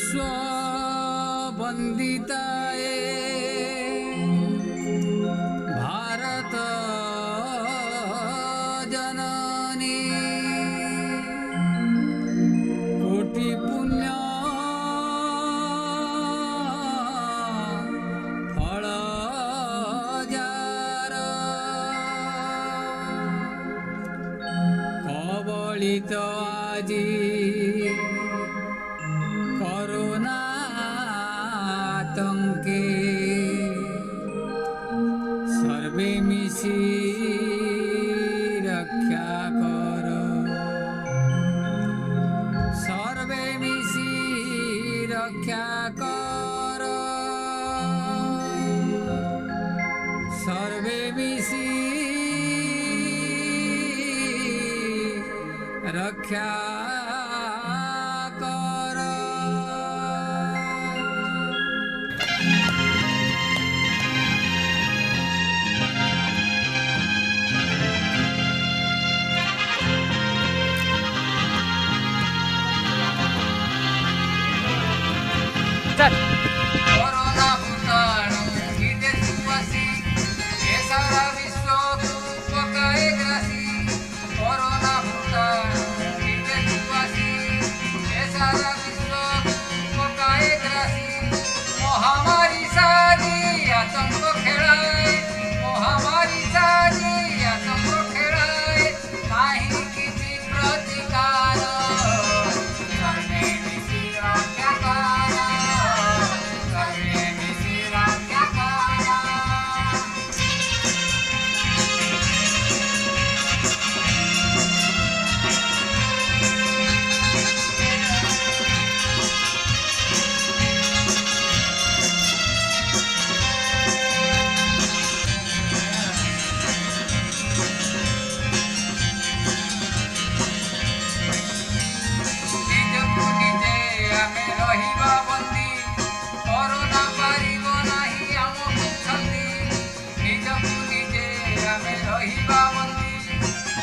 विश्व वंदिताए भारत जननी कोटि पुण्य फल जार कबलित आजी करोना आतंके सर्वे मिशी रक्षा कर सर्वे मिशी रक्षा कर सर्वे मिशी रक्षा कोरोना भूताणु विदेशु पसी ये सारा विश्व को पकाए ग्रासी कोरोना भूताणु विदेशु पसी ये सारा विश्व को पकाए ग्रासी महामारी सारी आतंक खेलाए महामारी सारी आतंक खेलाए नाही किसी प्रतिकार सर्वे मिशी रक्षा कर सर्वे मिशी रक्षा कर ନିଜକୁ ନିଜେ ଆମେ ରହିବା ବନ୍ଦୀ କରୋନା ପାରିବ ନାହିଁ ଆମକୁ ଛନ୍ଦି ନିଜକୁ ନିଜେ ଆମେ ରହିବା ବନ୍ଦୀ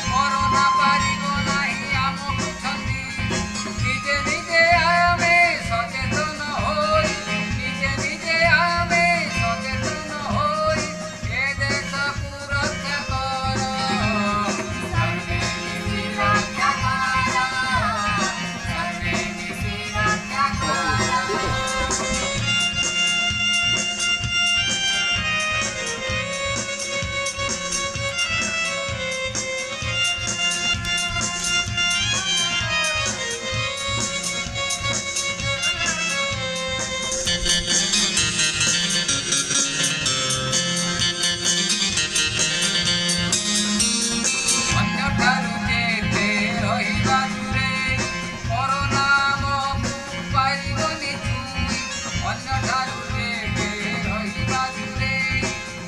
କରୋନା ପାରିବ ନାହିଁ ଆମକୁ ଛନ୍ଦି ନିଜେ ନିଜେ ଆମେ ସଚେତନ ହୋଇ ନିଜେ ନିଜେ ଆମେ ସଚେତନ ହୋଇ ଏ ଦେଶକୁ ରକ୍ଷା କର सर्वे मिशी रक्षा कर सर्वे मिशी रक्षा कर ଅନ୍ୟଠାରୁ ଯେତେ ରହିବା ଦୂରେଇ କରୋନା ଆମକୁ ପାରିବନି ଛୁଇଁ ଅନ୍ୟଠାରୁ ଯେତେ ରହିବା ଦୂରେଇ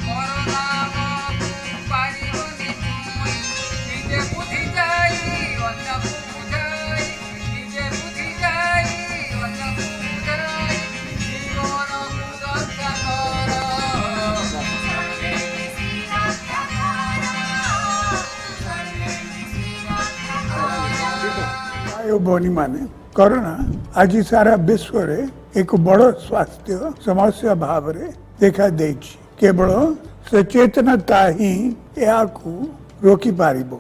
କରୋନା ଆମକୁ ପାରିବନି ଛୁଇଁ ନିଜେ ବୁଝି ଯାଇ ଅନ୍ୟକୁ ବୁଝାଇ ନିଜେ ବୁଝି ଯାଇ ଅନ୍ୟକୁ ବୁଝାଇ ଜୀବନକୁ ରକ୍ଷା କର सर्वे मिशी रक्षा कर सर्वे मिशी रक्षा कर भाई भौनी माने कोरोना आज सारा विश्व रे एक बड़ स्वास्थ्य समस्या भाव रे देखा देछि केवल सचेतनता ही या रोकी पारिबो।